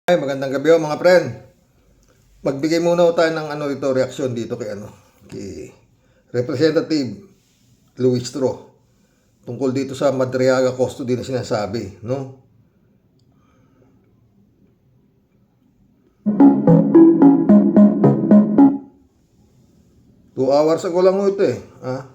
Ay, magandang gabi mga friend. Magbigay muna tayo ng reaksyon dito kay Representative Luis Tro tungkol dito sa Madriaga custody na sinasabi, no? Two hours ago lang ito ha?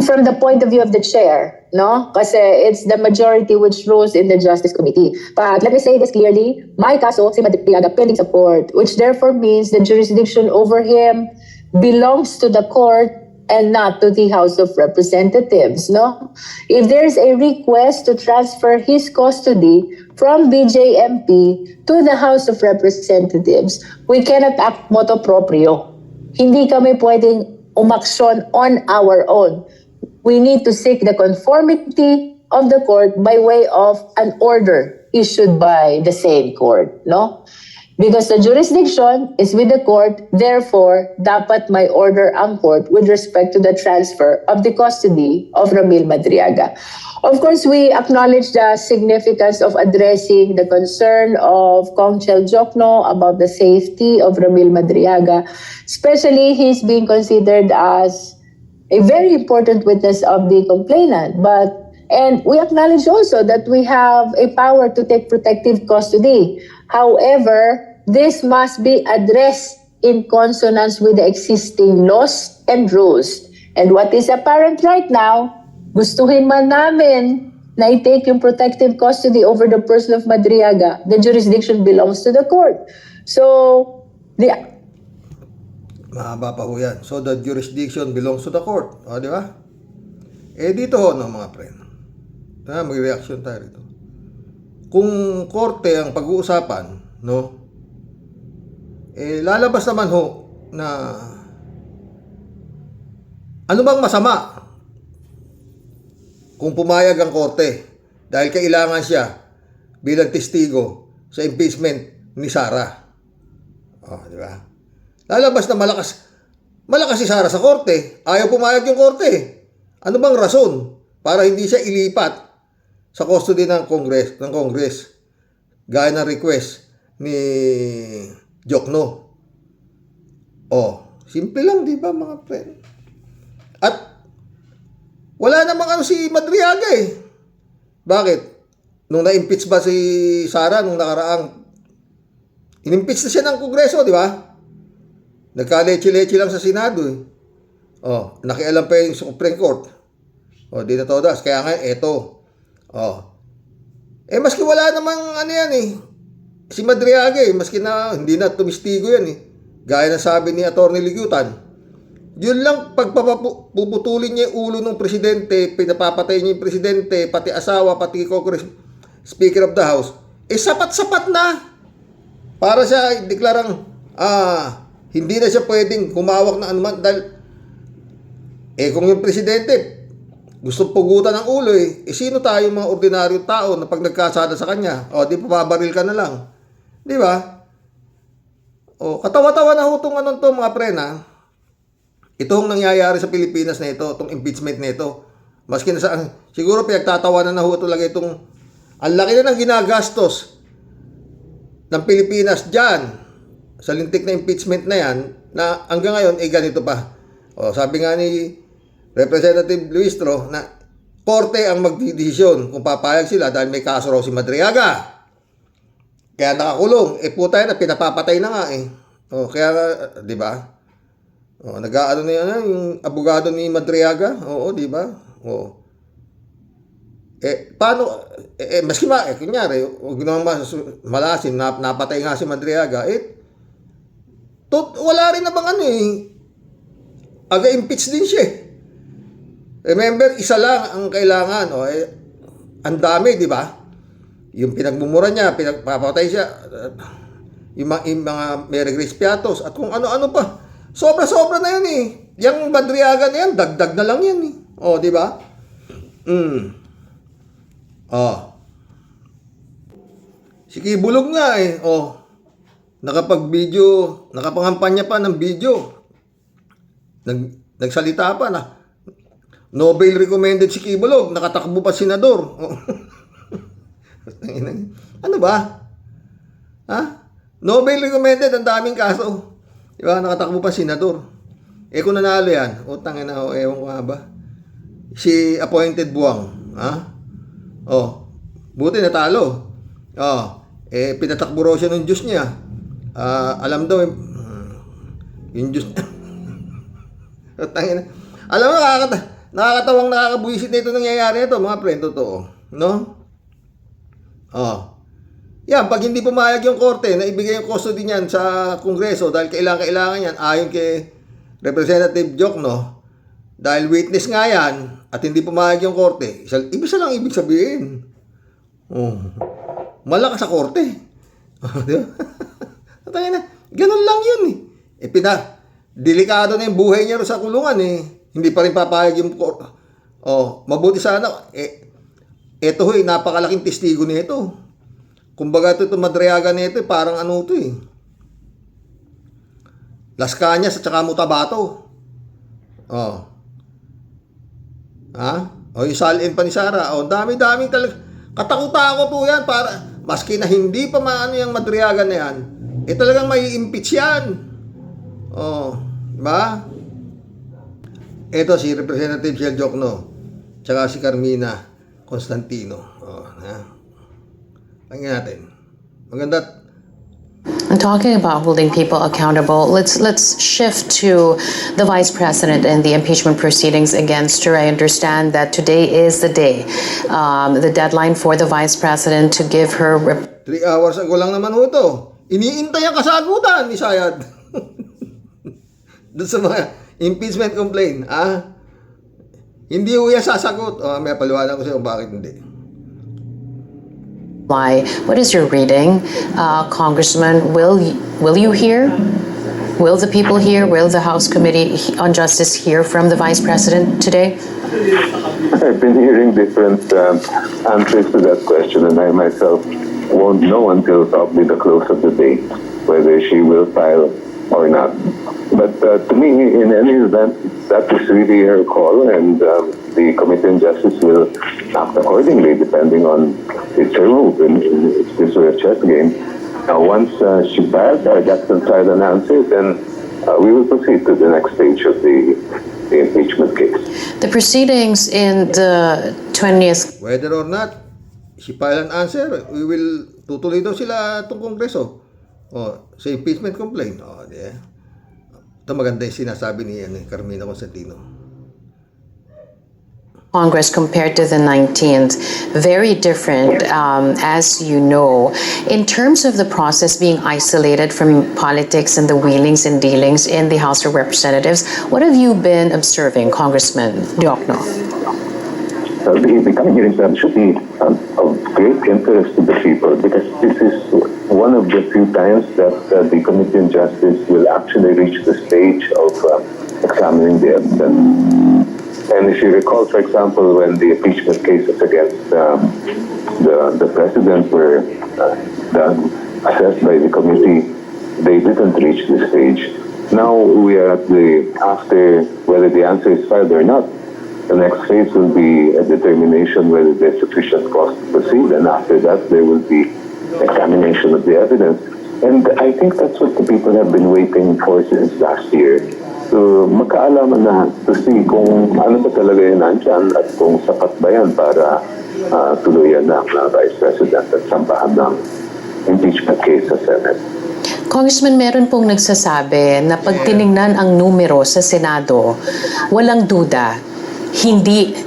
From the point of view of the chair, no? Kasi it's the majority which rules in the Justice Committee. But let me say this clearly, my kaso, si Madriaga, pending sa court, which therefore means the jurisdiction over him belongs to the court and not to the House of Representatives, no? If there's a request to transfer his custody from BJMP to the House of Representatives, we cannot act motu proprio. Hindi kami pwedeng umaksyon on our own. We need to seek the conformity of the court by way of an order issued by the same court, no? Because the jurisdiction is with the court, therefore, dapat may order ang court with respect to the transfer of the custody of Ramil Madriaga. Of course, we acknowledge the significance of addressing the concern of Kong Chel Jokno about the safety of Ramil Madriaga, especially he's being considered as a very important witness of the complainant. And we acknowledge also that we have a power to take protective custody. However, this must be addressed in consonance with the existing laws and rules. And what is apparent right now, gustuhin man namin na i-take yung protective custody over the person of Madriaga, the jurisdiction belongs to the court. So, Mahaba pa ho yan. So the jurisdiction belongs to the court. O, di ba? Dito ho, no, mga friend. May reaction tayo rito. Kung korte ang pag-uusapan, no, lalabas naman ho na ano bang masama kung pumayag ang korte dahil kailangan siya bilang testigo sa impeachment ni Sara. O, di ba? Lalabas na malakas si Sara sa korte. Ayaw pumayag yung korte. Ano bang rason para hindi siya ilipat sa custody ng Congress gaya ng request ni Jokno? Simple lang, di ba mga friend? At wala namang si Madriaga Bakit? Nung na-impeach ba si Sara nung nakaraang in-impeach na siya ng Kongreso, di ba? Nagka-leche-leche lang sa Senado nakialam pa yung Supreme Court. Di na todas. Kaya nga, eto. Maski wala namang si Madriaga maski na hindi na tumistigo yan Gaya na sabi ni Atty. Ligutan. Yun lang, pagpuputulin niya yung ulo ng presidente, pinapapatay niya yung presidente, pati asawa, pati Congress, Speaker of the House, sapat-sapat na para siya deklarang, hindi na siya pwedeng kumawak ng anuman dahil kung yung presidente gusto pugutan ng ulo sino tayo mga ordinaryong tao na pag nagkasada sa kanya di papabaril ka na lang, di ba? Katawa-tawa na ho itong mga prena. Itong nangyayari sa Pilipinas na ito, itong impeachment na ito, maski na siguro pinagtatawanan na ho talaga itong ang laki na ng ginagastos ng Pilipinas dyan sa lintik na impeachment na yan, na hanggang ngayon, ganito pa. Sabi nga ni Representative Luis Tro na korte ang magdidesisyon kung papayag sila dahil may kaso raw si Madriaga. Kaya nakakulong. Putay na, pinapapatay na nga kaya, di ba? Nag-aano na yan, yung abogado ni Madriaga. Di ba? Paano? Maski kunyari, huwag naman malasin, napatay nga si Madriaga. Wala rin na bang aga-impeach din siya. Remember, isa lang ang kailangan. Ang dami, di ba? Yung pinagmumura niya, pinagpapatay siya, yung mga Mary Grace Piatos, at kung ano-ano pa. Sobra-sobra na yan Yung Madriaga na yan, dagdag na lang yan di ba? Si Kibulog nga nakapag-video, nakapangampanya pa ng video. Nagsalita pa na Nobel recommended si Kibolog, nakatakbo pa senador. Ano ba? Ha? Nobel recommended, ang daming kaso. Di ba? Nakatakbo pa senador. Kung nanalo yan, utang na, ewan ko nga ba? Si appointed Buwang. Ha? Buti natalo. Pinatakbo raw siya ng Diyos niya. Alam daw, yung Diyos niya. Alam mo, nakakatawang nakakabuisit na ito nangyayari ito, mga friend, totoo. No? Yan, pag hindi pumayag yung korte na ibigay yung custody niyan sa Kongreso dahil kailangan yan, ayon kay Representative Jokno, dahil witness nga yan at hindi pumayag yung korte, isa lang ibig sabihin. Malakas sa korte. Di ba? Ganun lang yun eh. Delikado na yung buhay niya sa kulungan eh. Hindi pa rin papayag yung mabuti sana. Ito napakalaking testigo nito. Kumbaga ito Madriaga nito, parang ano ito eh. Las Cañas at saka Mutabato. Yung salin pa ni Sara. Dami-daming talaga. Katakot-takot po yan para maski na hindi pa maano yung Madriaga na yan, talagang may impeach yan. Diba? Ito si Representative Shell Jokno tsaka si Carmina Constantino. Tingnan natin. Maganda. And talking about holding people accountable, let's shift to the Vice President and the impeachment proceedings against her. I understand that today is the day, the deadline for the Vice President to give her 3 hours ago lang naman ho ito. Iniintay ang kasagutan ni Sayad. Doon sa mga impeachment complaint. Hindi ho yan sasagot. May paliwanag ko sa iyo bakit hindi. Why? What is your reading, Congressman? Will you hear? Will the people hear? Will the House Committee on Justice hear from the Vice President today? I've been hearing different answers to that question, and I myself won't know until probably the close of the day whether she will file or not. But to me, in any event, that is really her call, and the Committee on Justice will act accordingly, depending on its move. And it's this way a chess game. Now, once she files or gets inside an answer, then we will proceed to the next stage of the impeachment case. The proceedings in the 20th Whether or not she file an answer, we will tutuloy daw sila itong Kongreso. Sa impeachment complaint. Ito maganda yung sinasabi ni Carmina Constantino. Congress compared to the 19th, very different, as you know. In terms of the process being isolated from politics and the wheelings and dealings in the House of Representatives, what have you been observing, Congressman Diokno? The coming hearings should be of great interest to the people, because this is one of the few times that the Committee on Justice will actually reach the stage of examining the evidence. And if you recall, for example, when the impeachment cases against the president were assessed by the committee, they didn't reach this stage. Now we are at after whether the answer is filed or not. The next phase will be a determination whether there's sufficient cause to proceed, and after that there will be examination of the evidence. And I think that's what the people have been waiting for since last year. So magkaalaman na to see kung ano ba talaga yung nandyan at kung sapat ba yan para tuluyan ng Vice President at sampahan ng impeachment case sa Senate. Congressman, meron pong nagsasabi na pag tiningnan ang numero sa Senado, walang duda, hindi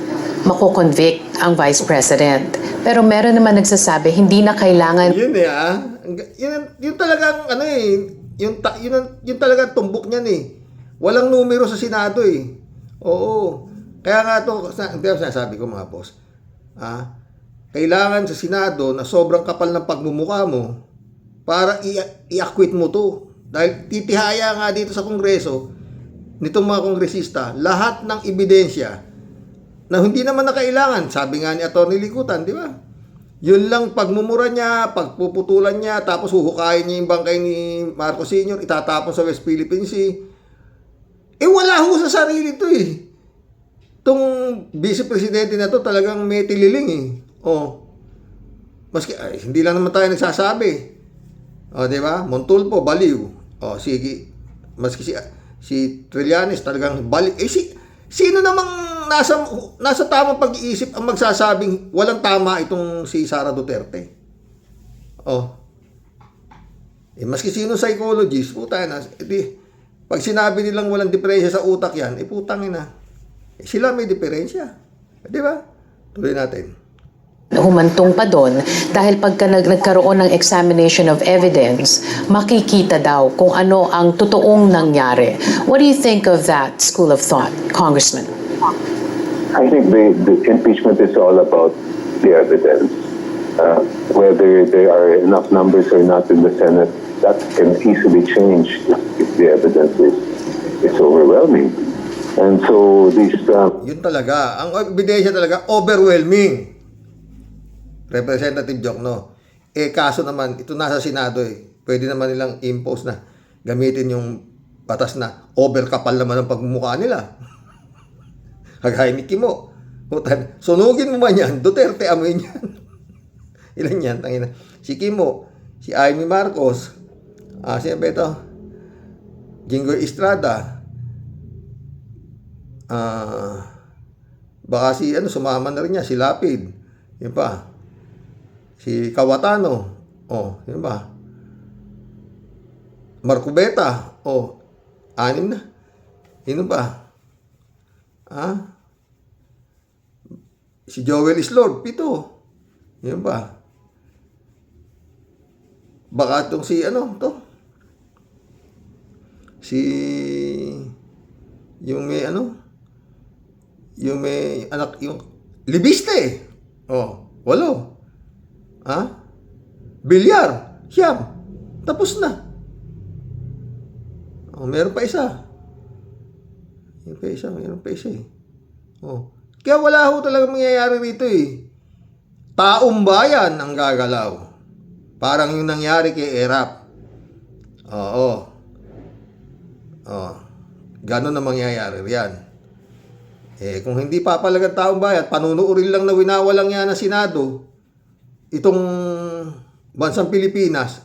makukonvict ang Vice President. Pero meron naman nagsasabi, hindi na kailangan... Yun yun talagang yun talagang tumbok niyan eh. Walang numero sa Senado eh. Oo. Kaya nga ito, sinasabi ko mga boss, kailangan sa Senado na sobrang kapal ng pagmumukha mo para i-acquit mo to. Dahil titihaya nga dito sa Kongreso, nitong mga kongresista, lahat ng ebidensya na hindi naman na kailangan. Sabi nga ni Atty. Likutan, di ba? Yun lang pagmumura niya, pagpuputulan niya, tapos huhukayin niya yung bangkay ni Marcos Sr., itatapon sa West Philippine Sea. Wala ho sa sarili to eh. Itong vice-presidente na to talagang may tililing eh. Maski, hindi lang naman tayo nagsasabi. Di ba? Montulfo, baliw. Maski si Trillanes talagang baliw. Sino namang nasa tamang pag-iisip ang magsasabing walang tama itong si Sara Duterte? Maski sino psychologist, pag sinabi nilang walang diferensya sa utak yan, putang ina. Sila may diferensya. Di ba? Tuloy natin. Humantong pa doon dahil pagka nagkaroon ng examination of evidence, makikita daw kung ano ang totoong nangyari. What do you think of that school of thought, Congressman? I think the impeachment is all about the evidence. Whether there are enough numbers or not in the Senate, that can easily change if the evidence is overwhelming. And so yun talaga. Ang ebidensya talaga, overwhelming. Representative Jokno. Kaso naman, ito nasa Senado Pwede naman nilang impose na gamitin yung batas na overkapal naman ang pagmumukha nila. Kagaya ni Kimo. Sunugin mo man yan, Duterte amoy yan. Ilan yan? Tangina. Si Kimo, si Amy Marcos, siya ba ito? Jinggoy Estrada, baka sumama na rin niya, si Lapid. Yun pa. Si Kawatano. Yun ba? Marcubeta. 6 na. Yun ba? Si Joel Islord, 7. Yun ba? Baka itong yung may anak, yung Libiste. 8. Bilyar, 9. Tapos na. Meron pa isa. Meron pa isa Kaya wala ho talaga mangyayari rito Taong bayan ang gagalaw. Parang yung nangyari kay Erap. Ganon na mangyayari riyan. Kung hindi papalagang taong bayan, panunuurin lang na winawalang yan ng Senado, itong bansang Pilipinas,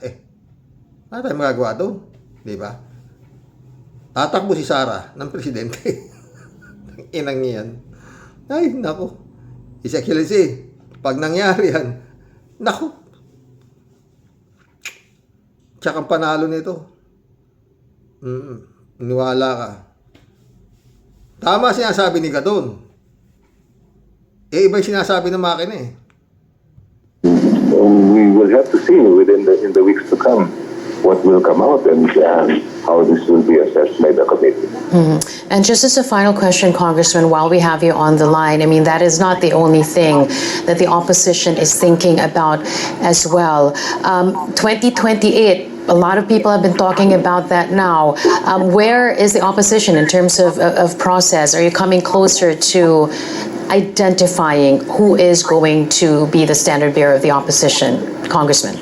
ano tayo magagawa doon? Di ba? Tatakbo si Sara ng presidente. Inang yan. Ay, naku. His Excellency, pag nangyari yan, naku. Tsaka panalo nito. Iniwala ka. Tama sinasabi ni Gadon. Iba yung sinasabi ng makina we will have to see in the weeks to come what will come out and how this will be assessed by the committee. And just as a final question, Congressman, while we have you on the line, I mean, that is not the only thing that the opposition is thinking about as well. 2028, a lot of people have been talking about that now. Where is the opposition in terms of process? Are you coming closer to identifying who is going to be the standard bearer of the opposition, Congressman?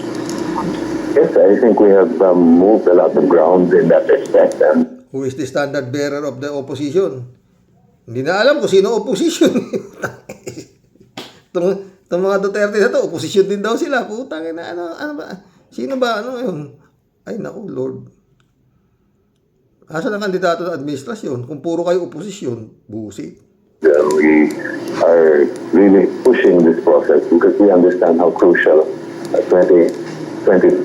Yes, I think we have moved a lot of ground in that respect. And who is the standard bearer of the opposition? Hindi na alam kung sino opposition. Itong mga Duterte na to, opposition din daw sila. Putang ina, ano ba? Sino ba? Ano yun? Ay, naku, Lord. Asa ng kandidato ng administrasyon? Kung puro kayo opposition, busi. we are really pushing this process because we understand how crucial 2020.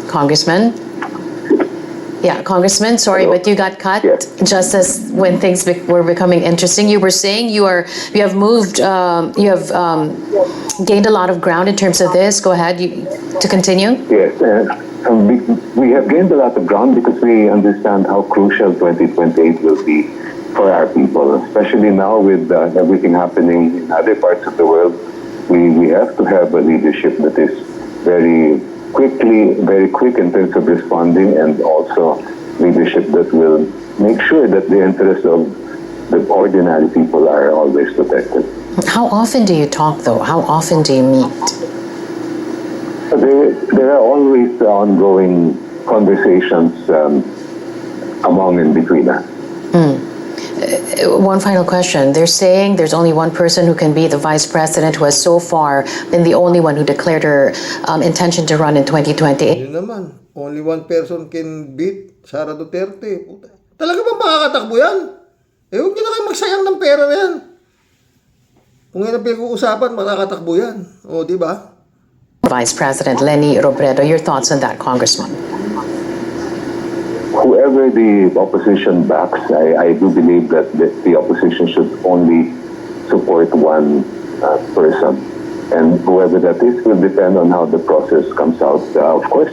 Congressman? Yeah, Congressman, sorry, Hello? but you got cut Yes. just as when things were becoming interesting. You were saying you have moved, you have gained a lot of ground in terms of this. Go ahead, to continue. Yes, we have gained a lot of ground because we understand how crucial 2028 will be for our people, especially now with everything happening in other parts of the world. We have to have a leadership that is very quick in terms of responding, and also leadership that will make sure that the interests of the ordinary people are always protected. How often do you talk, though? How often do you meet? There are always ongoing conversations among and between us. One final question. They're saying there's only one person who can be the vice president who has so far been the only one who declared her intention to run in 2028. Yun naman, only one person can beat Sara Duterte. Puta. Talaga bang makakatakbo yan? Huwag nyo na kayo magsayang ng pera na yan. Kung yan ang pinag-uusapan, makakatakbo yan. O, di ba? Vice President Leni Robredo, your thoughts on that, Congressman? Whoever the opposition backs, I do believe that the opposition should only support one person. And whoever that is will depend on how the process comes out. Of course,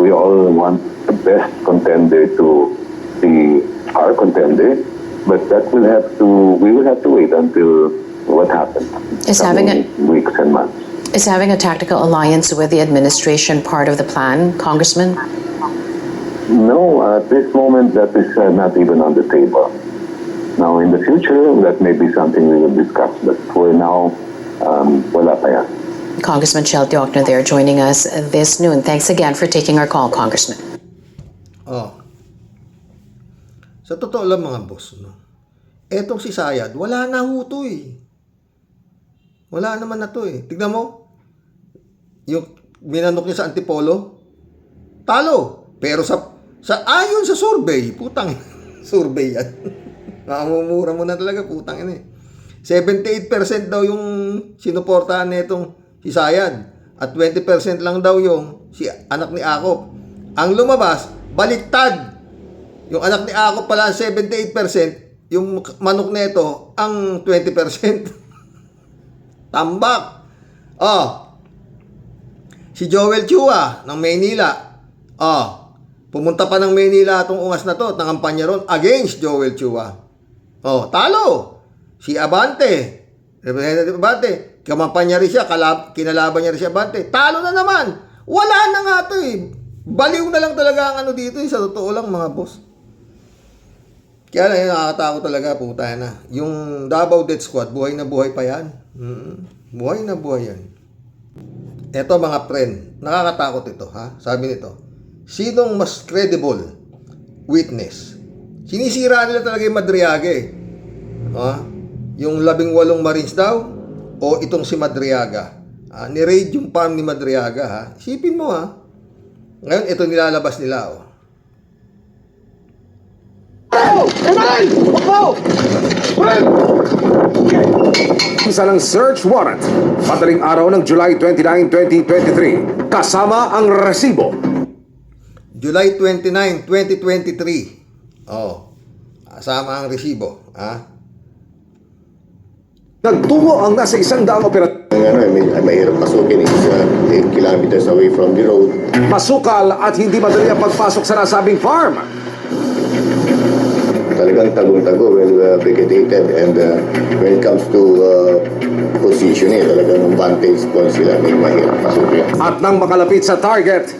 we all want the best contender to be our contender, but we will have to wait until what happens Is having coming weeks and months. Is having a tactical alliance with the administration part of the plan, Congressman? No, at this moment, that is not even on the table. Now, in the future, that may be something we will discuss, but for now, wala pa yan. Congressman Chel Diokno there joining us this noon. Thanks again for taking our call, Congressman. Oh. Sa totoo lang mga boss, no? Etong si Sayad, wala na ho to eh. Wala naman na to eh. Tignan mo, yung minanok niya sa Antipolo, talo. Pero ayon sa survey, putang survey yan. Mamumura mo na talaga, putang ina eh. 78% daw yung sinuportahan nitong si Sayad at 20% lang daw yung si anak ni Akop. Ang lumabas, baliktad. Yung anak ni Akop pala 78%, yung manok nito ang 20%. Tambak. Si Joel Chua ng Maynila. Pumunta pa ng Maynila itong ungas na to, nangampanya ron against Joel Chua. Talo. Si Abante, Representative Abante, kamampanya rin siya, kinalaban niya rin si Abante. Talo na naman. Wala na nga to eh. Baliw na lang talaga ang ano dito eh, sa totoo lang mga boss. Kaya na yun, nakakatakot talaga, puta na. Yung Davao Death Squad, buhay na buhay pa yan. Buhay na buhay yan. Eto mga friend, nakakatakot ito ha. Sabi nito, sinong mas credible witness? Sinisira nila talaga yung Madriaga eh. Yung 18 Marines daw o itong si Madriaga. Ni-raid yung farm ni Madriaga ha. Isipin mo ha. Ngayon ito nilalabas nila Isa ng search warrant, madaling araw ng July 29, 2023, kasama ang resibo. July 29, 2023. Kasama ang resibo. Nagtungo ang nasa 100 operasyon. Mahirap pasukin, it's 8 kilometers away from the road. Masukal at hindi madali ang pagpasok sa nasabing farm. Talagang tagong-tago, vegetated, and when it comes to positioning, talagang vantage point sila, may mahirap pasukin. At nang makalapit sa target,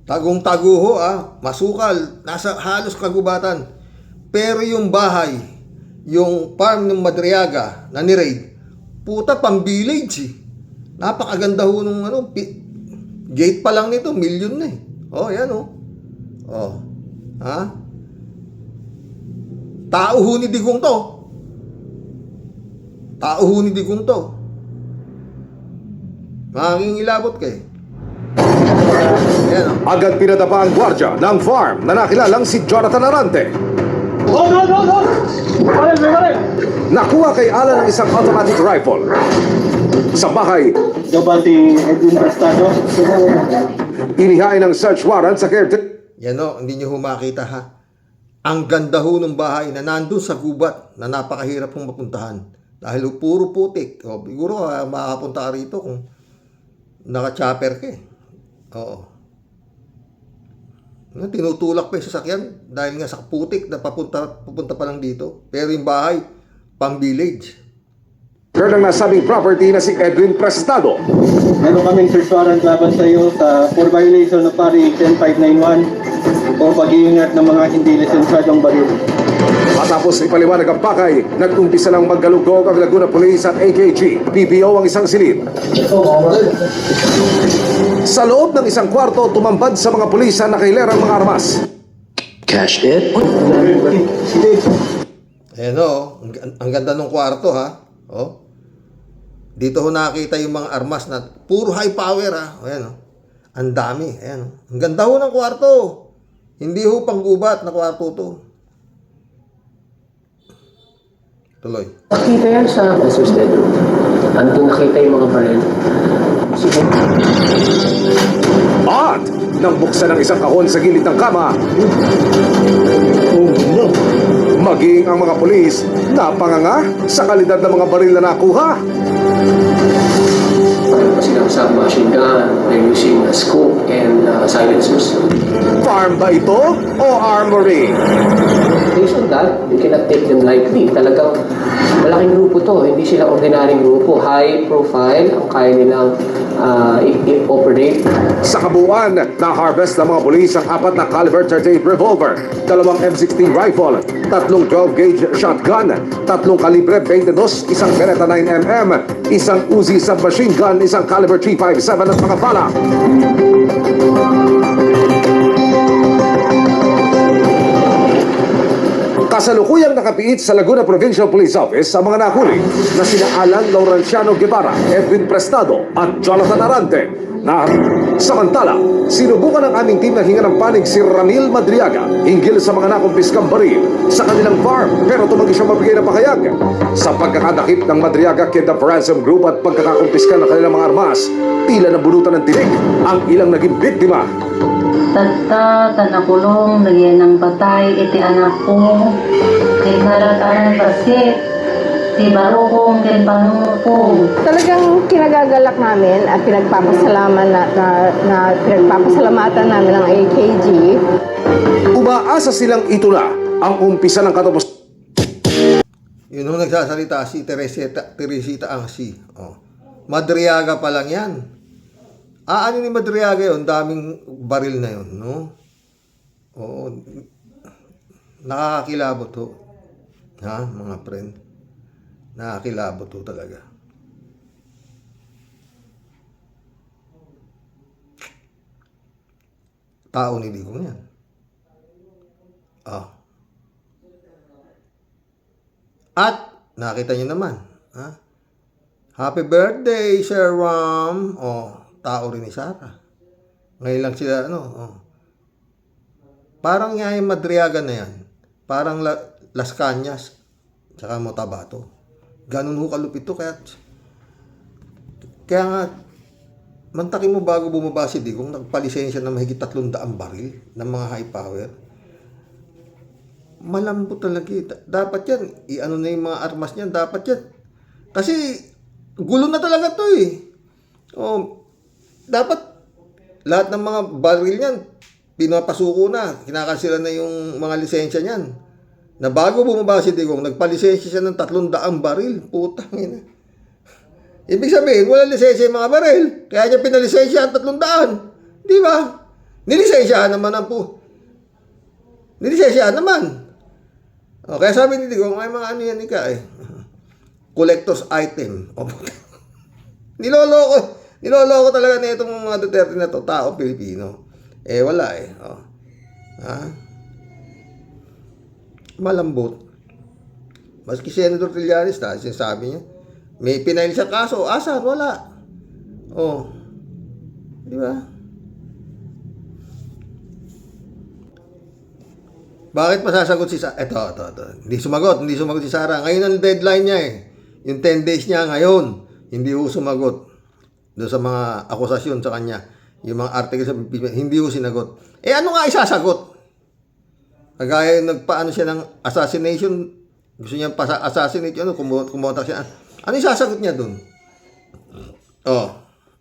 Tagong-tago ho masukal, nasa halos kagubatan. Pero yung bahay, yung farm ng Madriaga na ni-raid, puta pang-village eh. Napakaganda ho nung gate pa lang nito, million na eh. Yan Tao ho ni Digong to. Tao ho ni Digong to. Mangingilabot kay. agad pinadapa ang gwardya ng farm na nakilalang si Jonathan Arante. Nakuha kay Alan ang isang automatic rifle. Sa bahay, inihain ng search warrant sa caretaker. Yan hindi nyo makita ha. Ang ganda ho ng bahay na nandun sa gubat na napakahirap hong mapuntahan. Dahil puro putik. Siguro makakapunta ka rito kung naka-chopper ka eh. Tinutulak pa yung sasakyan dahil nga sa putik na papunta pa lang dito. Pero yung bahay, pang-village. Ng nasabing property na si Edwin Prestado. Meron kaming search warrant laban sa iyo for violation of PARI 10591 o pag-iingat ng mga hindi lisensyadong baril. Matapos ipaliwanag ang pakay, nag-umpisa lang maggalugog ang Laguna Police at AKG. PBO ang isang silid. Sa loob ng isang kwarto, tumambad sa mga pulis ang nakahilerang mga armas. Cash it. Ayan o, ang ganda ng kwarto ha. O. Dito ho nakita yung mga armas na puro high power ha. Ayan o. Ang dami. Ayan o. Ang ganda ho ng kwarto. Hindi ho panggubat na kwarto to. Tuloy. Nakita yan sa Mr. Bedroom. Andun nakita yung mga baril. At nang buksan ang isang kahon sa gilid ng kama, maging ang mga pulis napanganga sa kalidad ng mga baril na nakuha. Meron pa silang submachine gun. They're using a scope and silencers. Farm ba ito o armory? Based on that, you cannot take them lightly. Talagang malaking grupo to. Hindi sila ordinaryong grupo. High profile ang kaya nilang operate. Sa kabuuan, na-harvest ng mga pulis ang 4 na caliber 38 revolver, 2 M16 rifle, 3 12-gauge shotgun, 3 kalibre 22, isang Beretta 9mm, isang Uzi submachine gun, isang caliber 357 at mga bala. Kasalukuyang nakapiit sa Laguna Provincial Police Office ang mga nahuli na sina Alan Laurenciano Guevara, Edwin Prestado at Jonathan Arante. Na samantala, sinubukan ng aming team na hinga ng panig si Ramil Madriaga hinggil sa mga nakumpiskang baril sa kanilang farm, pero tumanggi siya mabigay ng pahayag. Sa pagkakadakip ng Madriaga Kidnap Ransom Group at pagkakakumpiska ng kanilang mga armas, tila nabunutan ng tinig ang ilang naging biktima. Tata, tanakulong, lagyan ng patay, iti anak ko. Kay naratanan kasi, di baro kong kay panungo ko. Talagang kinagagalak namin at pinagpapasalamatan namin ang AKG. Umaasa silang ito na ang umpisa ng katapos. Yun yung nagsasalita si Teresita Angsi. Oh. Madriaga pa lang yan. Ano ni Madriaga yun? Daming baril na yun, no? Oo. Nakakakilabot ho. Ha, mga friend? Nakakilabot ho talaga. Tao ni Digong yan. At, nakita nyo naman, ha? Happy birthday, Sir Ram. Tao rin ni Sara. Ngayon lang sila, Parang nga yung Madriaga na yan. Parang Las Cañas, tsaka Motabato. Ganun ho kalupit to. Kaya nga, mantakin mo bago bumaba si Digong, nagpalisensya na mahigit 300 baril ng mga high power. Malambot talaga. Dapat yan, i-ano na yung mga armas niyan, dapat yan. Kasi, gulo na talaga to eh. Dapat lahat ng mga baril niyan pinapasuko na, kinakansela na yung mga lisensya niyan. Na bago bumaba si Digong, nagpalisensya siya ng 300 baril. Putang ina. Ibig sabihin, wala lisensya yung mga baril. Kaya niya pinalisensya ang 300. Di ba? Nilisensyahan naman ang Nilisensyahan naman. Kaya sabi ni Digong, ay mga ano yan collector's item. Niloloko talaga na itong mga Duterte na to, tao Pilipino. Wala Malambot. Maski Senator Trillanes, sinasabi niya, may pinail siya kaso, asan? Wala. Di ba? Bakit masasagot si Sara? Ito. Hindi sumagot si Sara. Ngayon ang deadline niya Yung 10 days niya ngayon, hindi ho sumagot. Doon sa mga akusasyon sa kanya, yung mga article sa hindi ho sinagot. Ano nga isasagot? Kagaya nagpaano siya ng assassination, gusto niya assassinate, kumotak siya. Ano isasagot niya doon?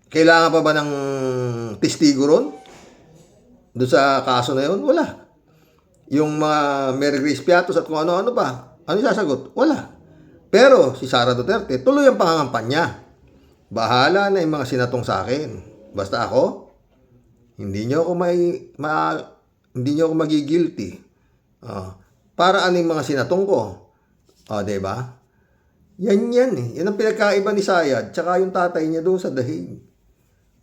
Kailangan pa ba ng testigo ron? Doon sa kaso na yun? Wala. Yung mga Mary Grace Piatos at kung ano-ano pa, ano isasagot? Wala. Pero si Sara Duterte, tuloy ang pangangampanya. Bahala na yung mga sinatong sa akin. Basta ako, hindi nyo ako magigilty. para ano yung mga sinatong ko. O, diba? Yan eh. Yan ang pinagkaiba ni Sayad, tsaka yung tatay niya doon sa dahig.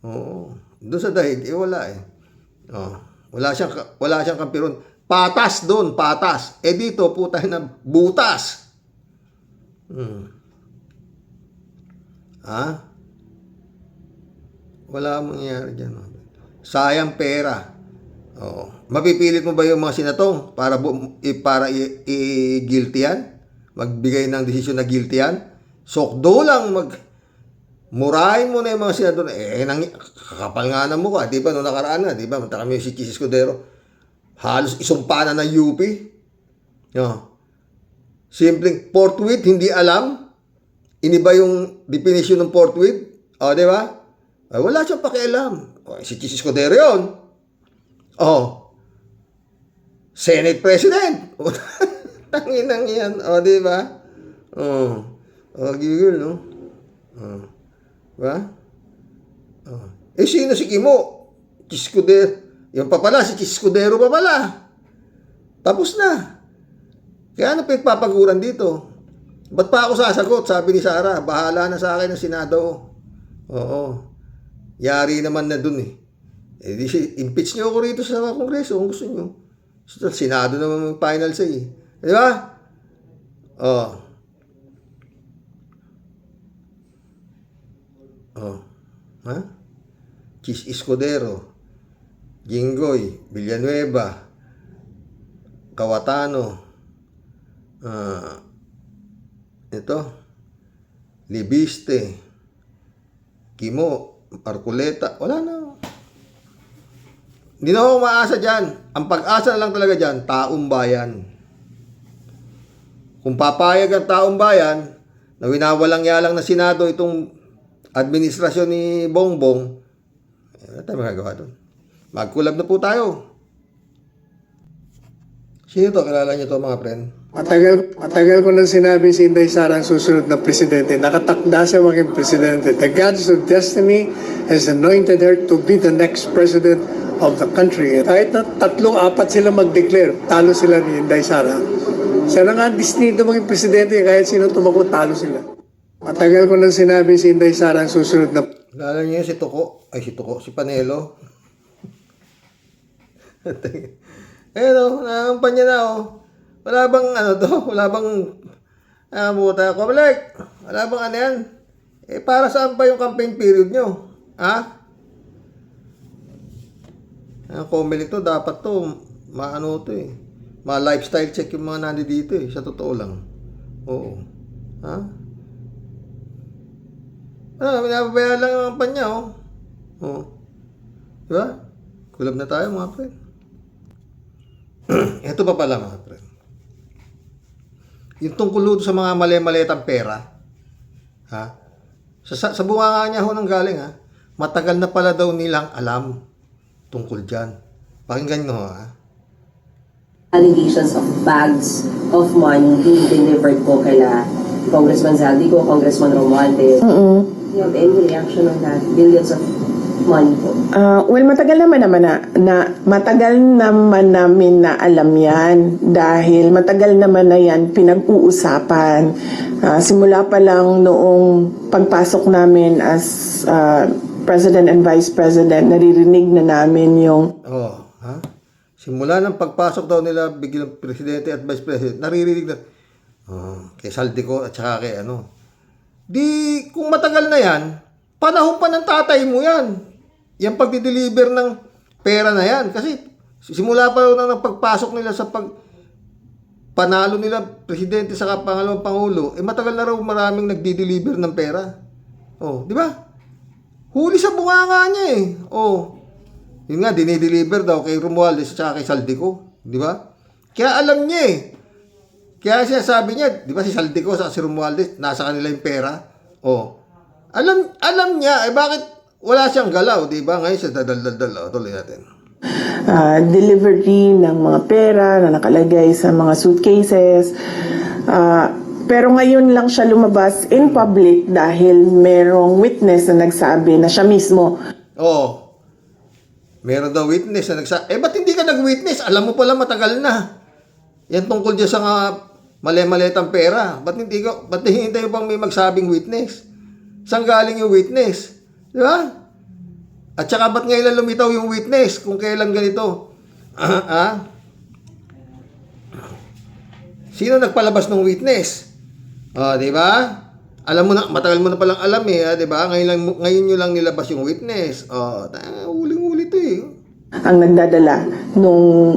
Oo. Doon sa dahig, wala eh. Oh, wala siyang kampiron. Patas doon, patas. Dito, puta na, butas. Ha? Wala mangyayari dyan. Sayang pera. Oo. Mapipilit mo ba yung mga sinatong para i-guilty yan? Magbigay ng desisyon na guilty yan? Sokdo lang murahin mo na yung mga senador. Kakapal nga ng mukha. Di ba, noong nakaraan na, di ba, mata kami si Chis Escudero. Halos isumpa na ng UP. Simpleng forthwith, hindi alam. Iniba yung definition ng forthwith. O, di ba? Wala siyang pakialam. Si Chis Escudero yun. Senate President. Tanginang yan. O, di ba? Gigil, no? Diba? Sino si Kimo? Chis Escudero. Yung pa pala, si Chis Escudero pa pala. Tapos na. Kaya ano pinagpapaguran dito? Ba't pa ako sasagot? Sabi ni Sara, bahala na sa akin ang Senado. Oo. Yari naman na dun eh. Di impeach nyo ako rito sa Kongreso kung gusto nyo. Senado naman yung final say. Di ba? Ha? Chis Escudero, Jinggoy, Villanueva, Cawatano, Libiste, Kimo, Arculeta, wala na. Hindi na ako maasa dyan. Ang pag-asa na lang talaga dyan, taong bayan. Kung papayag ang taong bayan na winawalang yalang na Senado itong administrasyon ni Bongbong, ano tayo magagawa doon? Mag-collab na po tayo. Sino to? Kilala niyo to mga friend? Matagal ko nang sinabi si Inday Sara ang susunod na presidente. Nakatakda siya maging presidente. The gods of destiny has anointed her to be the next president of the country. Kahit na 3-4 sila mag-declare, talo sila ni Inday Sara. Siya na nga destinado maging presidente, kahit sino tumakbo, talo sila. Matagal ko nang sinabi si Inday Sara ang susunod na... Kilala niyo si Tuko? Si Panelo. Nakampanya na Wala bang Wala bang buta ko balik. Wala bang ano yan? Para saan pa yung campaign period nyo? Ha? Ang comment ito, dapat to ma-lifestyle check yung mga nandi dito sa totoo lang. Oo. Ha? Binababayaan lang yung kampanya Diba? Kulab na tayo mga friend. Ito pa pala mga friend. Yung tungkol doon sa mga mali-malitang pera, sa bunganga niya nang galing, matagal na pala daw nilang alam tungkol dyan. Pakinggan nyo, Allegations of bags of money being delivered po kala Congressman Zaldico, Congressman Romualdez. Do you have any reaction on that? Billions of money po. Well, matagal naman namin na alam yan dahil matagal naman na yan pinag-uusapan. Simula pa lang noong pagpasok namin as President and Vice President, naririnig na namin yung... Simula ng pagpasok daw nila biglang Presidente at Vice President, naririnig na kay Saldico at saka kay Di, kung matagal na yan, panahon pa ng tatay mo yan. Yung pagdi-deliver ng pera na yan. Kasi simula pa ng pagpasok nila sa panalo nila presidente sa pangalawang pangulo, matagal na raw maraming nagdi-deliver ng pera. Di ba? Huli sa bunganga niya Yun nga, dinideliver daw kay Romualdez at kay Saldico. Di ba? Kaya alam niya Kaya siya sabi niya, di ba si Saldico sa si Romualdez, nasa kanila yung pera. Alam niya, bakit wala siyang galaw, di ba? Ngayon siya dadal. Tuloy natin. Delivery ng mga pera na nakalagay sa mga suitcases. Pero ngayon lang siya lumabas in public dahil merong witness na nagsabi na siya mismo. Meron daw witness na nagsabi. Ba't hindi ka nag-witness? Alam mo pala matagal na. Yan tungkol dyan sa mali-malitang pera. Ba't hihintay mo pang may magsabing witness? Saan galing yung witness? Di ba? At saka ba't ngayon lumitaw yung witness kung kailan ganito? Sino nagpalabas ng witness? Di ba? Alam mo na, matagal mo na palang alam di ba? Ngayon nyo lang nilabas yung witness. Huling-huli to Ang nagdadala nung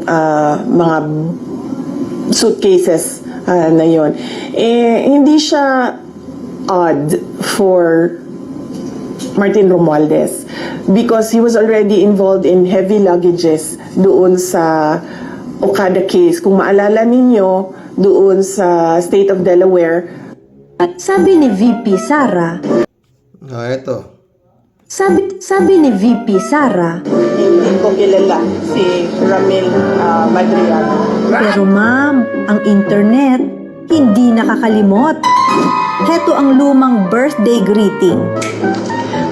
mga suitcases na yon. Hindi siya odd for Martin Romualdez because he was already involved in heavy luggages doon sa Okada case. Kung maalala ninyo, doon sa State of Delaware. At sabi ni VP Sara, ito. Sabi ni VP Sara, Hindi ko kilala si Ramil Madriaga. pero ma'am, ang internet, hindi nakakalimot. Heto ang lumang birthday greeting.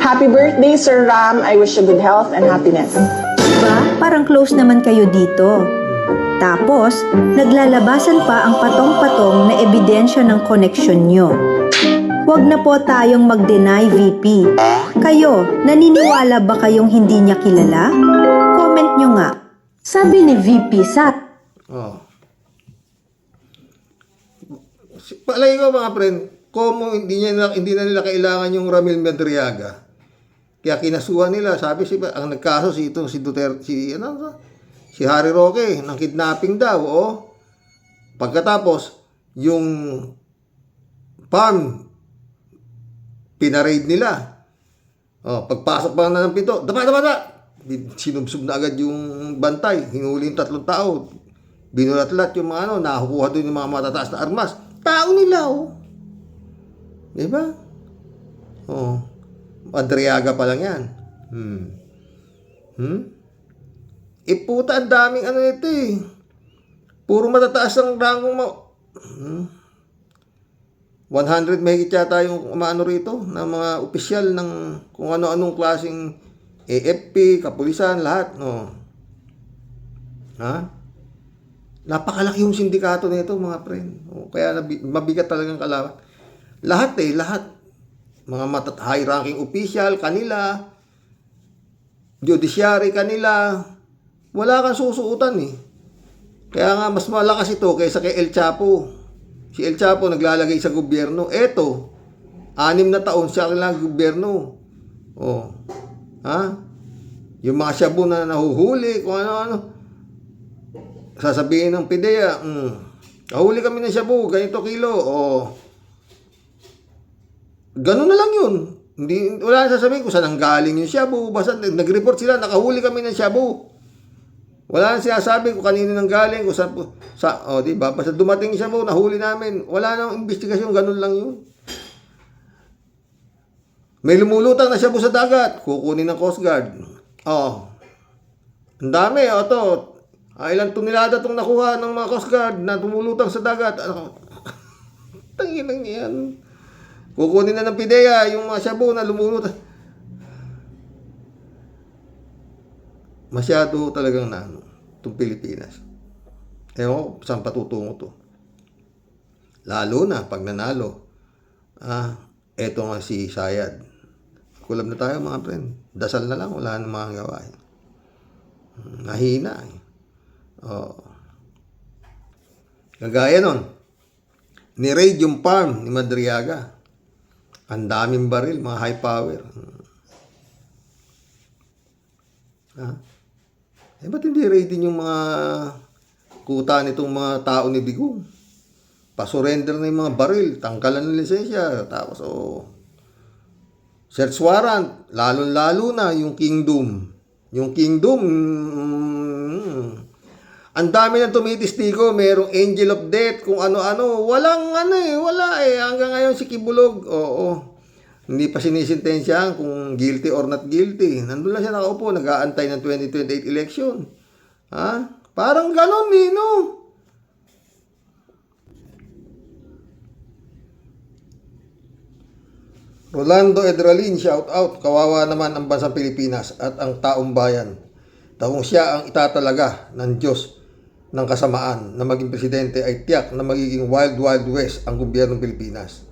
Happy birthday, Sir Ram. I wish you good health and happiness. Diba? Parang close naman kayo dito. Tapos, naglalabasan pa ang patong-patong na ebidensya ng koneksyon nyo. Huwag na po tayong mag-deny, VP. Kayo, naniniwala ba kayong hindi niya kilala? Comment nyo nga. Sabi ni VP Sat. Palay ko mga friend, kung hindi na nila kailangan yung Ramil Madriaga. Kaya kinasuhan nila, sabi ang nagkaso si Duterte, si Harry Roque ng kidnapping daw, Pagkatapos, yung farm pinaraid nila. Pagpasok pa na ng pinto, dapa! Sinubsub na agad yung bantay, hinuli yung 3 tao. Binulat-lat yung mga nakukuha doon yung mga matataas na armas. Tao nila, Diba? Madriaga pa lang yan. Puta, ang daming ito Puro matataas ang rangong 100 mahigit yata yung rito na mga opisyal ng kung ano-anong klaseng AFP, kapulisan, lahat. Napakalaki yung sindikato nito, mga friend. Kaya mabigat talagang kalaban. Lahat. Mga high-ranking official, kanila, judiciary, kanila, wala kang susuutan Kaya nga, mas malakas ito kaysa kay El Chapo. Si El Chapo naglalagay sa gobyerno. Eto, 6 na taon siya lang gobyerno. Yung mga shabu na nahuhuli, kung ano-ano. Sasabihin ng PIDEA, kahuli kami ng shabu, ganito kilo. Ganun na lang yun. Wala na sasabihin kung saan ang galing yung shabu. Basta nag-report sila, nakahuli kami ng shabu. Wala na sinasabi kung kanino nang galing, kung saan diba? Basta dumating siya nahuli namin. Wala nang investigasyon, ganun lang yun. May lumulutang na shabu sa dagat, kukunin ng Coast Guard. Ang dami, ilang tonelada itong nakuha ng mga Coast Guard na tumulutang sa dagat. Tanginang yan. Kukunin na ng PIDEA yung mga shabu na lumulutang. Masyado talagang itong Pilipinas. Ewan ko, saan patutungo to. Lalo na, pag nanalo. Eto nga si Sayad. Kulab na tayo, mga friend. Dasal na lang, wala nang mga gawa. Nahina. Kagaya nun, ni-raid yung farm ni Madriaga. Ang daming baril, mga high power. Ba't hindi raidin yung mga kuta nitong mga tao ni Digong? Pa-surrender na yung mga baril, tangkalan ng lisensya, tapos search warrant, lalo na yung Kingdom. Yung Kingdom, ang dami nang tumitistigo, merong angel of death, kung ano-ano, wala hanggang ngayon si Kibulog, hindi pa sinisintensyahan kung guilty or not guilty. Nandun lang siya nakaupo, nag-aantay ng 2028 election. Parang ganon, Rolando Edralin, shout out. Kawawa naman ang bansang Pilipinas at ang taong bayan. Taong siya ang itatalaga ng Diyos ng kasamaan na maging presidente ay tiyak na magiging wild wild west ang gobyernong Pilipinas.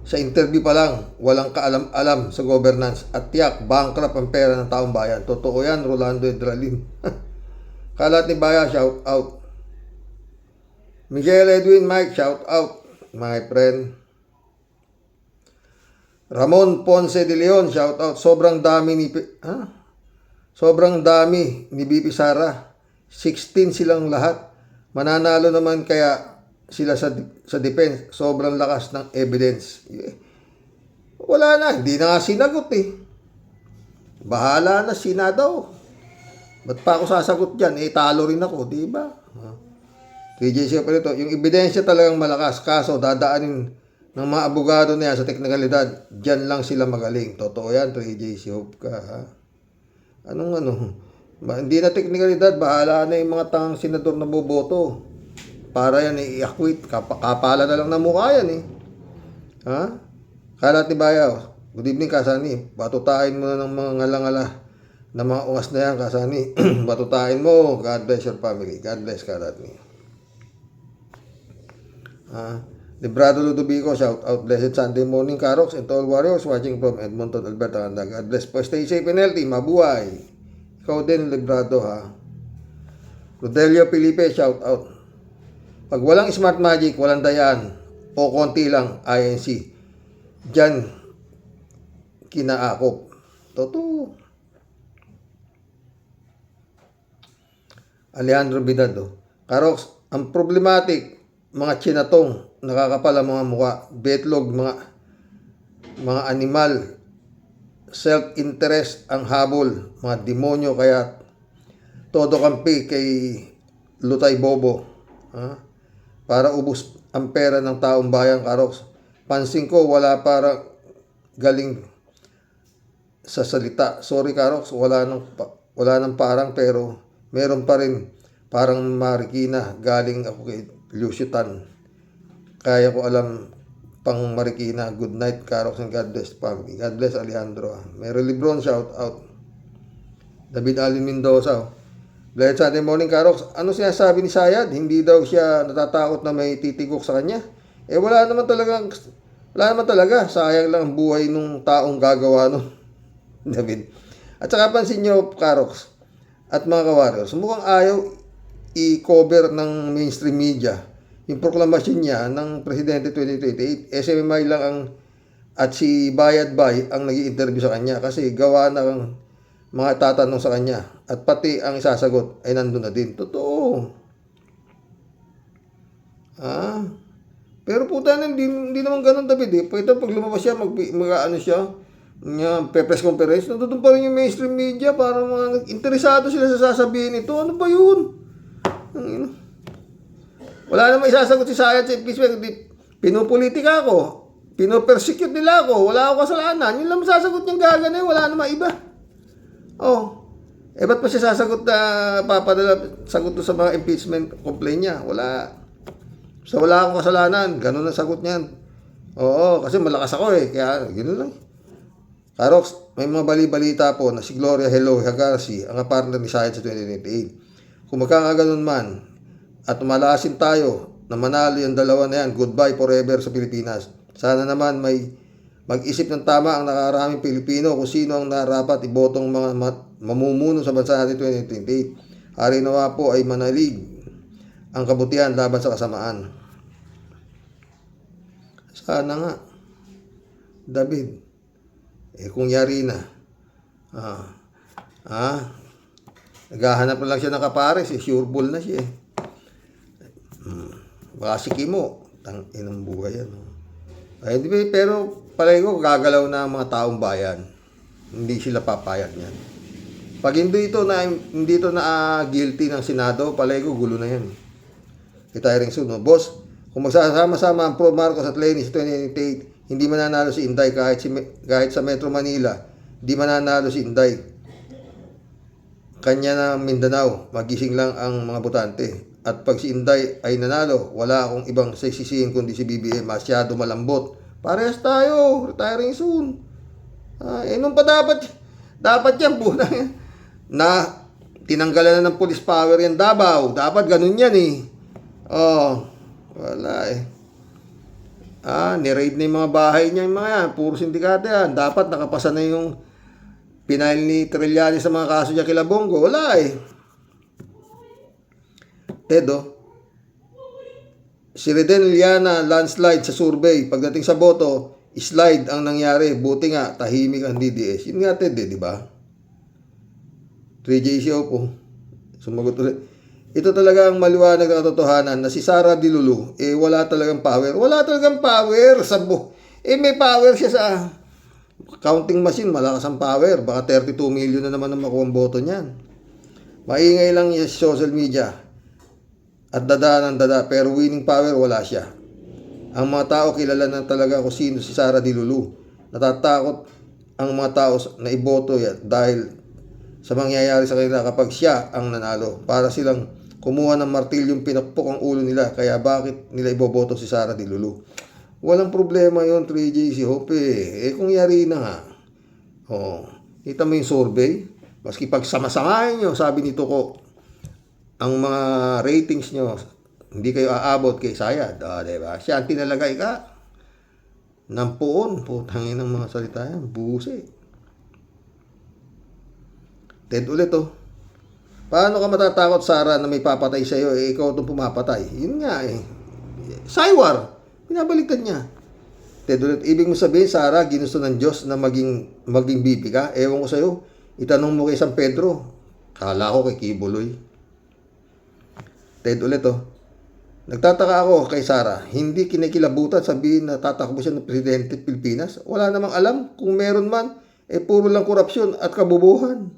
Sa interview pa lang, walang kaalam-alam sa governance at tiyak bankrupt ang pera ng taong bayan. Totoo yan, Rolando Edralin. Kalat ni Baya, shout out. Miguel Edwin Mike, shout out, my friend. Ramon Ponce de Leon, shout out. Sobrang dami ni BP Sara. 16 silang lahat. Mananalo naman kaya sila sa defense. Sobrang lakas ng evidence. Wala na. Hindi na nga sinagot eh. Bahala na Senado. Ba't pa ako sasagot dyan? Talo rin ako. Diba? 3JC pa rito. Yung ebidensya talagang malakas. Kaso dadaanin ng mga abogado na yan sa teknikalidad. Dyan lang sila magaling. Totoo yan. 3JC. Hope ka. Ha? Hindi na teknikalidad, bahala na yung mga tangang senador na boboto. Para yan i-acquit. Kapala na lang na mukha yan eh. Ha? Kalat ni Bayaw. Good evening, Kasani. Batutain mo na ng mga ngala-ngala na mga ungas na yan, Kasani. Batutain mo. God bless your family. God bless, Kalat ni. Librado Ludovico, shout out. Blessed Sunday morning, Karox and all warriors watching from Edmonton, Alberta. God bless po. Stay safe and healthy. Mabuhay. Ikaw din, Librado, ha. Rodelio Felipe, shout out. Pag walang smart magic, walang dayan, o konti lang, INC. Diyan, kinaakop. Totoo. Alejandro Bidado. Karox, ang problematic, mga chinatong, nakakapal ang mga mukha, betlog, mga animal, self-interest ang habol, mga demonyo, kaya todo kampi kay Lutay Bobo, para ubos ang pera ng taong bayan, Karox. Pansin ko, wala para galing sa salita. Sorry, Karox, wala nang parang, pero meron pa rin parang Marikina. Galing ako kay Lucio Tan. Kaya ko alam pang Marikina. Good night, Karox, and God bless family. God bless, Alejandro. Mary Lebron, shout out. David Alin Mendoza. Blessed Sunday morning, Karox. Ano sinasabi ni Sayad? Hindi daw siya natatakot na may titigok sa kanya? Wala naman talaga. Sayang lang ang buhay nung taong gagawa nun. David. At saka pansin nyo, Karox, at mga kawarriors, mukhang ayaw i-cover ng mainstream media yung proklamasyon niya ng Presidente 2028. SMMI lang at si Bayad Bay ang nag-i-interview sa kanya kasi gawa na ng mga tatanong sa kanya at pati ang isasagot ay nandun na din. Totoo. Pero puta na, hindi naman ganun, David eh. Pwede pag lumabas siya, press conference, nandun pa rin yung mainstream media para mga interesado sila sa sasabihin ito. Ano ba yun? Wala namang isasagot si Sayad sa impeachment. Pinupolitika ako. Pinopersecute nila ako. Wala ako kasalanan. Yun lang masasagot niyang gagana. Wala namang iba. Ba't pa siya sasagot na papadala sagot sa mga impeachment complaint niya? Wala. So wala akong kasalanan. Ganun ang sagot niyan. Oo, kasi malakas ako eh. Kaya ganoon lang. Karox, may mga bali-balita po na si Gloria Hello Hagarsi ang partner ni Sayad sa 2028. Kung magkakaganon man, at umalasin tayo na manalo yung dalawa na yan, goodbye forever sa Pilipinas. Sana naman may mag-isip ng tama ang nakaraming Pilipino kung sino ang narapat ibotong mga mamumuno sa bansa natin 2028. Hari nawa po ay manalig ang kabutihan laban sa kasamaan. Sana nga, David. Kung yari na. Naghahanap na lang siya ng kapares, sure ball na siya eh. Baka si Kimo, inang buhay yan. Pero palagi ko gagalaw na ang mga taong bayan. Hindi sila papayag niyan. Pag hindi ito na guilty ng Senado, palagi ko gulo na yan. Kita rin suno. Boss, kung magsasama-sama ang Pro Marcos at Lenny sa 2028, hindi mananalo si Inday kahit sa Metro Manila. Hindi mananalo si Inday. Kanya na Mindanao, magising lang ang mga botante. At pag si Inday ay nanalo, wala akong ibang sisisihin kundi si BBM. Masyado malambot. Parehas tayo. Retiring soon. Nung pa dapat yan, buhay. tinanggalan na ng police power yan Davao. Dapat ganun yan eh. Oh, wala eh. Ni-raid na yung mga bahay niya, yung mga yan. Puro sindikato yan. Dapat nakapasa na yung pinail ni Trillanes sa mga kaso niya kila Bongo. Wala eh. Tedo, si Reden Liana landslide sa survey. Pagdating sa boto, slide ang nangyari. Buti nga, tahimik ang DDS. Yun nga, Ted, di ba? 3JCO po. Sumagot ulit. Ito talaga ang maliwanag na katotohanan na si Sara Dilulu, wala talagang power. Wala talagang power sa may power siya sa counting machine. Malakas ang power. Baka 32 million na naman ang makuha ang boto niyan. Maingay lang niya sa social media. At dada ng dada. Pero winning power, wala siya. Ang mga tao kilala na talaga kung sino si Sara Dilulu. Natatakot ang mga tao na iboto yan dahil sa mangyayari sa kanila kapag siya ang nanalo. Para silang kumuha ng martilyong pinakpok ang ulo nila. Kaya bakit nila iboboto si Sara Dilulu? Walang problema yon 3J si Hope. Kung yari na nga. Kita mo yung survey. Maski pag samasamahin nyo, sabi nito ko, ang mga ratings nyo, hindi kayo aabot kay Sayad. Diba? Siya ang tinalagay ka. Nampuon. Putangin ng mga salita yan. Busi. Ted ulit Paano ka matatakot, Sara, na may papatay sa'yo, ikaw itong pumapatay? Yun nga Saywar. Pinabaliktad niya. Ted ulit, ibig mo sabihin, Sara, ginusto ng Diyos na maging bibi ka? Ewan ko sa'yo. Itanong mo kay San Pedro. Kala ko kay Kibuloy. Ted ulit nagtataka ako kay Sara. Hindi kinikilabutan sabihin na tatakbo siya ng presidente ng Pilipinas. Wala namang alam. Kung meron man, puro lang korupsyon at kabubuhan.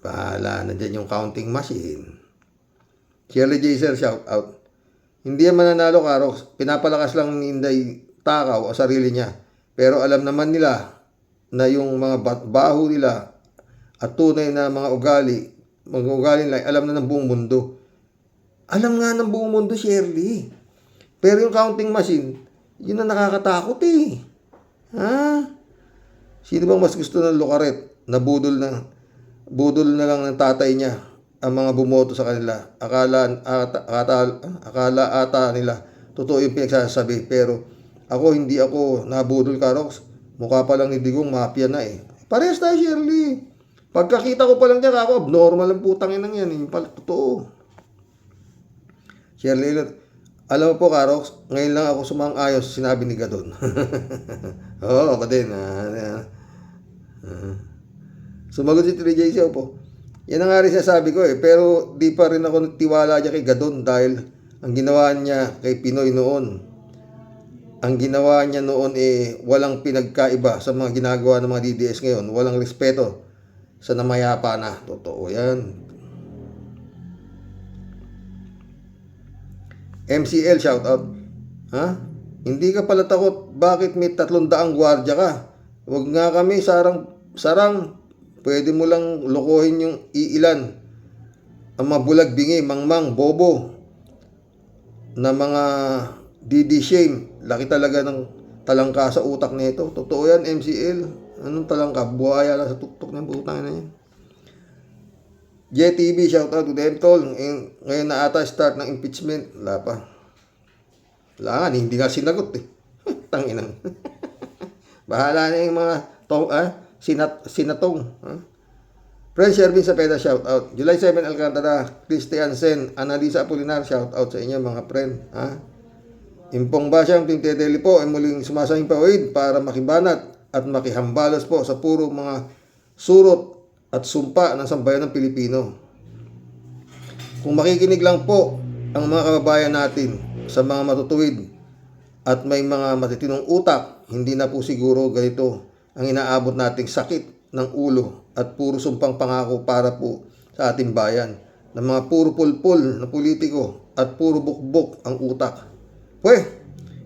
Bahala na dyan yung counting machine. Shirley J. Sir, shout out. Hindi yan mananalo, Karox. Pinapalakas lang ni Inday Takaw ang sarili niya. Pero alam naman nila na yung mga baho nila at tunay na mga ugali nila, alam na ng buong mundo. Alam nga ng buong mundo, Shirley. Pero yung counting machine, yun ang nakakatakot Sino bang mas gusto ng lukaret na budol na lang ng tatay niya ang mga bumoto sa kanila? Akala ata nila totoo yung pinagsasabi, pero hindi ako nabudol, Karox. Mukha pa lang ni Digong mafia na Parehas tayo, Shirley. Pagkakita ko pa lang niya, ako abnormal ang putangin ng yan. Yung pala totoo. Shirley, alam mo po, Karox, ngayon lang ako sumang-ayos sinabi ni Gadon. Ako din. Sumagot si 3JC po. Yan ang nga rin sabi ko pero di pa rin ako nagtiwala niya kay Gadon dahil ang ginawa niya kay Pinoy noon. Ang ginawa niya noon walang pinagkaiba sa mga ginagawa ng mga DDS ngayon. Walang respeto sa namayapa na. Totoo yan. MCL shout out. Hindi ka pala takot. Bakit may 300 gwardiya ka? Huwag nga kami sarang. Pwede mo lang lokohin yung iilan. Ang mga bulag bingi, mangmang, bobo na mga DD shame. Laki talaga ng talangka sa utak nito. Totoo yan, MCL. Anong talangka? Buhaya lang sa tuktok ng butang na yan. JTV, shout out to them tol. Ngayon na ata start ng impeachment. Wala pa. Wala nga, hindi nga sinagot Tanginang. Bahala na yung mga sinatong. Friend Shervin Sapeda, shout out. July 7 Alcantara, Christian Sen, Analisa Apolinar, shout out sa inyo mga friend. Impong Basyang Tintedeli po ay muling sumasahing pawid para makibanat at makihambalos po sa puro mga surot at sumpa ng sambayan ng Pilipino. Kung makikinig lang po ang mga kababayan natin sa mga matutuwid at may mga matitinong utak, hindi na po siguro ganito ang inaabot nating sakit ng ulo at puro sumpang pangako para po sa ating bayan ng mga puro pulpul na politiko at puro bukbok ang utak.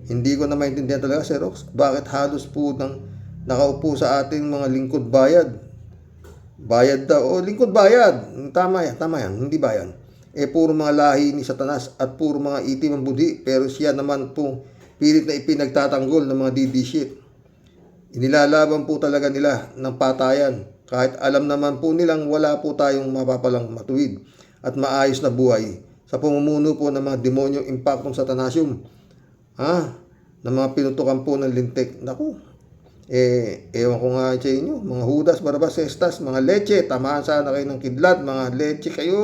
Hindi ko na maintindihan talaga, Sir Rox, bakit halos po nang nakaupo sa ating mga lingkod bayad. Bayad daw, lingkod bayad. Tama yan, hindi bayan. Puro mga lahi ni Satanas at puro mga itim ang budhi, pero siya naman po pilit na ipinagtatanggol ng mga DD shit. Inilalaban po talaga nila ng patayan Kahit alam naman po nilang wala po tayong mapapalang matuwid at maayos na buhay sa pamumuno po ng mga demonyong impaktong satanasyum. Na mga pinutukan po ng lintik. Naku, ewan ko nga sa inyo, mga Judas, Barabas, Cestas, mga leche, tamaan sana kayo ng kidlat, mga leche kayo.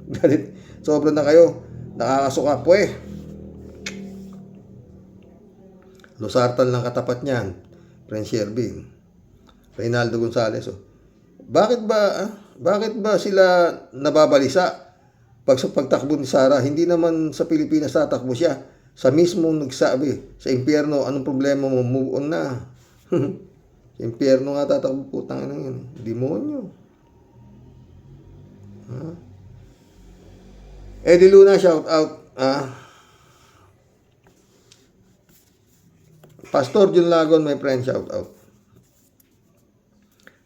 Galit, sobra na kayo, nakakasuka po Losartan lang katapat niyan, Prince Shervin, Reynaldo Gonzales. Bakit ba sila nababalisa pag sa pagtakbo ni Sara? Hindi naman sa Pilipinas tatakbo siya. Sa mismong nagsabi, sa impyerno, anong problema mo? Move on na. Sa impyerno nga tatakbo, putang ina yun. Demonyo. Eddie Luna, shout out. Pastor Jun Lagon, my friend, shout out.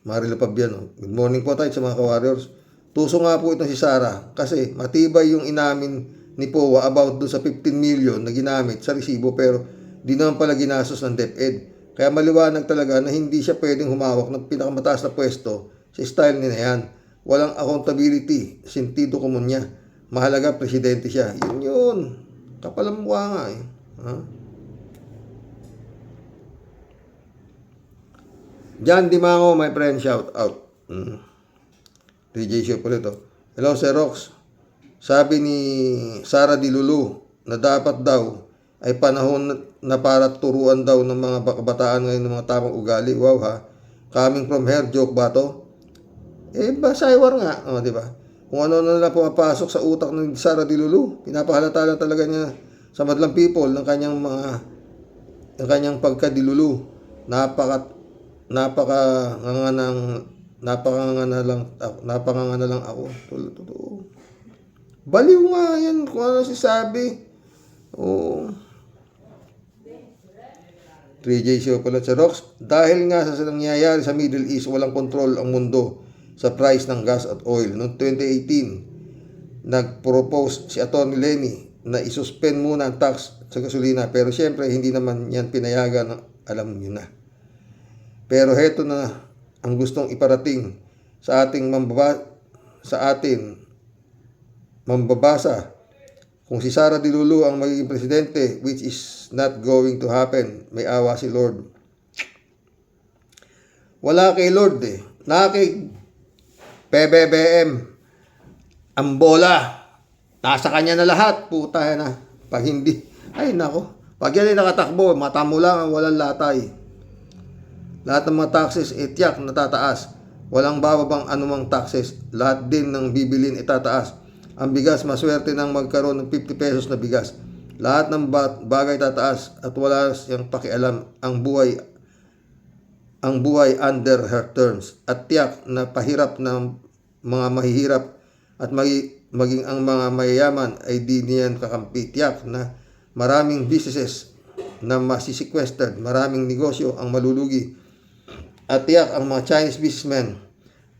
Marilo Pabiano, good morning po tayo sa mga ka-warriors. Tuso nga po itong si Sara kasi matibay yung inamin ni POA about doon sa 15 million na ginamit sa resibo pero di naman pala ginastos ng DepEd. Kaya maliwanag talaga na hindi siya pwedeng humawak ng pinakamataas na pwesto sa style niya na yan. Walang accountability, sentido komun niya. Mahalaga, presidente siya. Yun. Kapalang mukha nga John Dimango, my friend, shout out. DJ Show po ito. Hello, Sir Rox. Sabi ni Sara Di Lulu na dapat daw ay panahon na para turuan daw ng mga kabataan ngayon ng mga tamang ugali. Wow ha. Coming from her, joke ba to? Basaywar nga. Di ba? Kung ano na lang pumapasok sa utak ng Sara Di Lulu, pinapahalata lang talaga niya sa madlang people ng kanyang pagka-dilulu. Napakanganga lang ako. Totoo. Baliw nga yan kung ano sabi. 3J Show pala sa Rox. Dahil nga sa nangyayari sa Middle East, walang control ang mundo sa price ng gas at oil. Noong 2018, nag-propose si Atty. Lenny na isuspend muna ang tax sa gasolina. Pero syempre, hindi naman yan pinayagan. Alam niyo na. Pero heto na ang gustong iparating sa ating mambabasa. Kung si Sara Di Lulu ang magiging presidente, which is not going to happen, may awa si Lord. Wala kay Lord Nakay PBBM. Ang bola. Nasa kanya na lahat. Puta na. Pag hindi, ay nako. Pag yan ay nakatakbo, mata mo lang, walang latay. Lahat ng mga taxes, tiyak na tataas. Walang bababang anumang taxes. Lahat din ng bibilin itataas. Ang bigas, maswerte nang magkaroon ng 50 pesos na bigas. Lahat ng bagay tataas at wala siyang pakialam. Ang buhay under her terms. At tiyak na pahirap ng mga mahihirap at maging ang mga mayayaman ay di niyan kakampi. Tiyak na maraming businesses na masisequestered. Maraming negosyo ang malulugi. At tiyak ang mga Chinese businessmen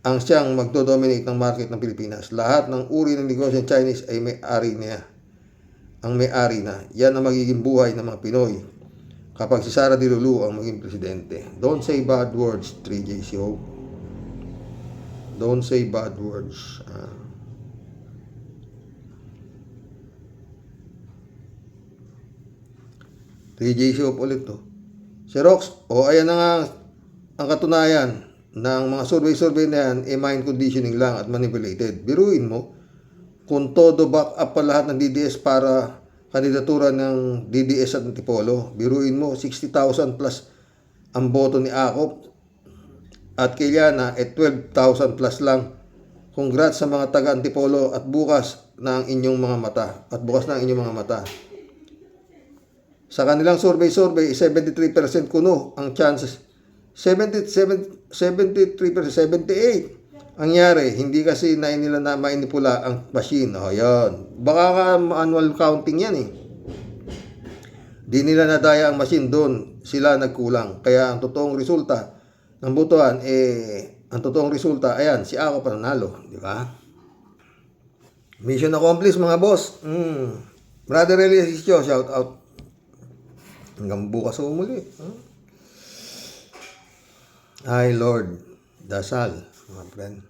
ang siyang magdodominate ng market ng Pilipinas. Lahat ng uri ng negosyo ng Chinese ay may-ari niya. Ang may-ari na. Yan ang magiging buhay ng mga Pinoy kapag si Sara Di Lulu ang maging presidente. Don't say bad words, 3J Show. Don't say bad words. 3J Show ulit to. Si Rox, ayan na nga ang katunayan ng mga survey na yan, mind conditioning lang at manipulated. Biruin mo, kung todo back up pa lahat ng DDS para kandidatura ng DDS at Antipolo, biruin mo, 60,000 plus ang boto ni Akop at Kiliana 12,000 plus lang. Congrats sa mga taga Antipolo at bukas na ang inyong mga mata. Sa kanilang survey, 73% kuno ang chances. 73%, 78%. Ang yari, hindi kasi nila na mainipula ang machine. Yan. Baka nga manual counting yan Di nila nadaya ang machine doon. Sila nagkulang. Kaya ang totoong resulta ng botohan, ayan, si Ako pananalo. Di ba? Mission accomplished, mga boss. Brother Elisio, shout out. Hanggang bukas umuli. Ay, Lord. Dasal, mga friend.